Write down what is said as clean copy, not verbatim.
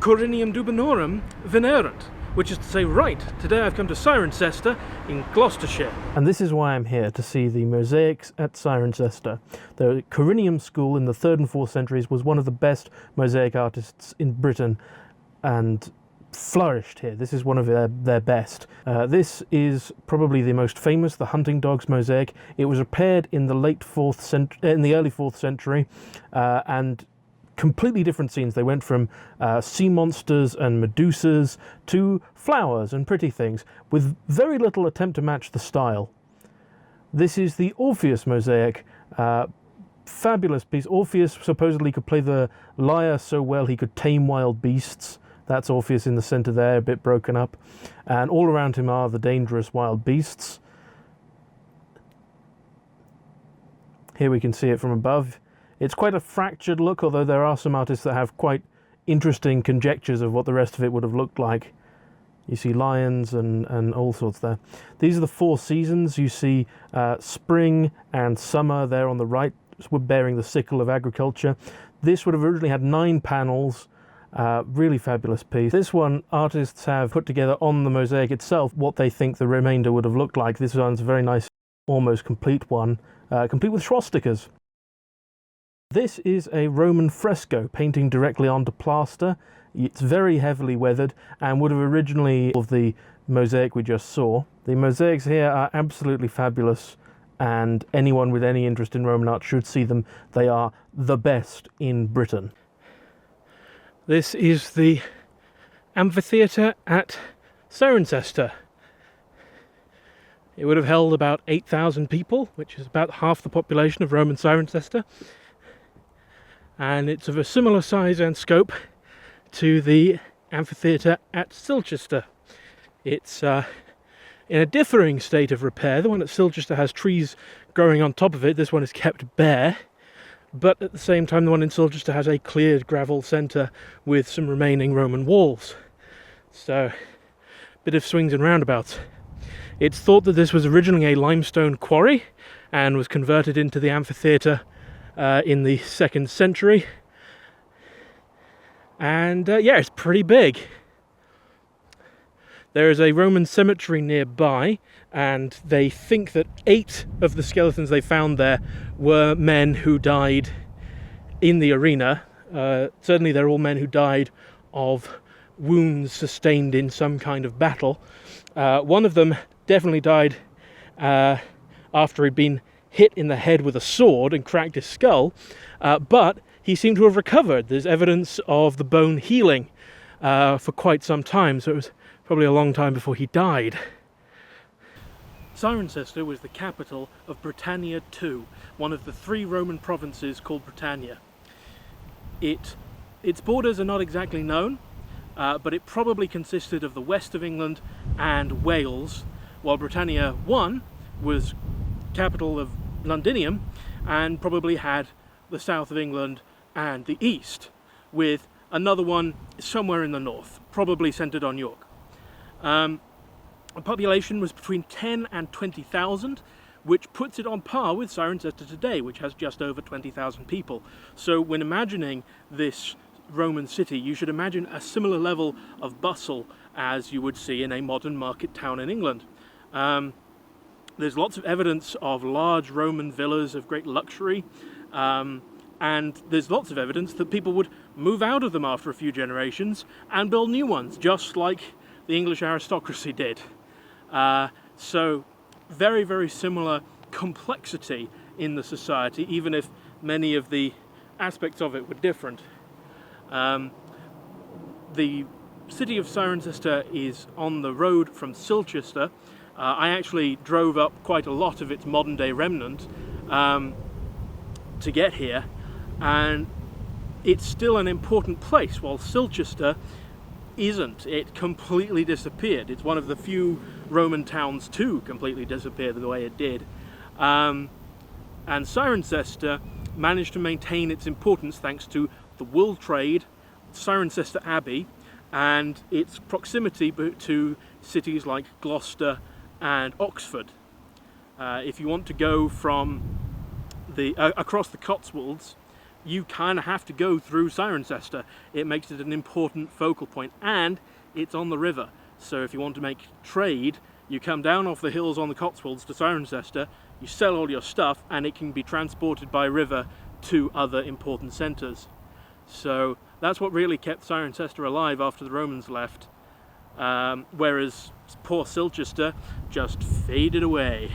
Corinium dubinorum venerant, which is to say, right, today I've come to Cirencester in Gloucestershire. And this is why I'm here, to see the mosaics at Cirencester. The Corinium school in the 3rd and 4th centuries was one of the best mosaic artists in Britain and flourished here. This is one of their best. This is probably the most famous, the hunting dogs mosaic. It was repaired in the early 4th century, and completely different scenes. They went from sea monsters and Medusas to flowers and pretty things, with very little attempt to match the style. This is the Orpheus mosaic. Fabulous piece. Orpheus supposedly could play the lyre so well he could tame wild beasts. That's Orpheus in the centre there, a bit broken up. And all around him are the dangerous wild beasts. Here we can see it from above. It's quite a fractured look, although there are some artists that have quite interesting conjectures of what the rest of it would have looked like. You see lions and all sorts there. These are the 4 seasons. You see spring and summer there on the right, bearing the sickle of agriculture. This would have originally had 9 panels. Really fabulous piece. This one, artists have put together on the mosaic itself what they think the remainder would have looked like. This one's a very nice, almost complete one, complete with swastikas. This is a Roman fresco, painting directly onto plaster. It's very heavily weathered and would have originally of the mosaic we just saw. The mosaics here are absolutely fabulous, and anyone with any interest in Roman art should see them. They are the best in Britain. This is the amphitheater at Cirencester. It would have held about 8,000 people, which is about half the population of Roman Cirencester. And it's of a similar size and scope to the amphitheater at Cirencester. It's in a differing state of repair. The one at Cirencester has trees growing on top of it. This one is kept bare. But at the same time, the one in Cirencester has a cleared gravel centre with some remaining Roman walls. So, a bit of swings and roundabouts. It's thought that this was originally a limestone quarry and was converted into the amphitheatre in the 2nd century. And yeah, it's pretty big. There is a Roman cemetery nearby, and they think that 8 of the skeletons they found there were men who died in the arena. Certainly they're all men who died of wounds sustained in some kind of battle. One of them definitely died after he'd been hit in the head with a sword and cracked his skull, but he seemed to have recovered. There's evidence of the bone healing for quite some time, so it was probably a long time before he died. Cirencester was the capital of Britannia II, one of the 3 Roman provinces called Britannia. Its borders are not exactly known, but it probably consisted of the west of England and Wales, while Britannia I was capital of Londinium and probably had the south of England and the east, with another one somewhere in the north, probably centred on York. The population was between 10 and 20,000, which puts it on par with Cirencester today, which has just over 20,000 people. So when imagining this Roman city, you should imagine a similar level of bustle as you would see in a modern market town in England. There's lots of evidence of large Roman villas of great luxury, and there's lots of evidence that people would move out of them after a few generations and build new ones, just like the English aristocracy did. So very, very similar complexity in the society, even if many of the aspects of it were different. The city of Cirencester is on the road from Cirencester. I actually drove up quite a lot of its modern day remnant to get here, and it's still an important place, while Cirencester isn't. It completely disappeared. It's one of the few Roman towns to completely disappear the way it did. And Cirencester managed to maintain its importance thanks to the wool trade, Cirencester Abbey, and its proximity to cities like Gloucester and Oxford. If you want to go from across the Cotswolds you kind of have to go through Cirencester. It makes it an important focal point, and it's on the river. So if you want to make trade, you come down off the hills on the Cotswolds to Cirencester, you sell all your stuff, and it can be transported by river to other important centres. So that's what really kept Cirencester alive after the Romans left, whereas poor Cirencester just faded away.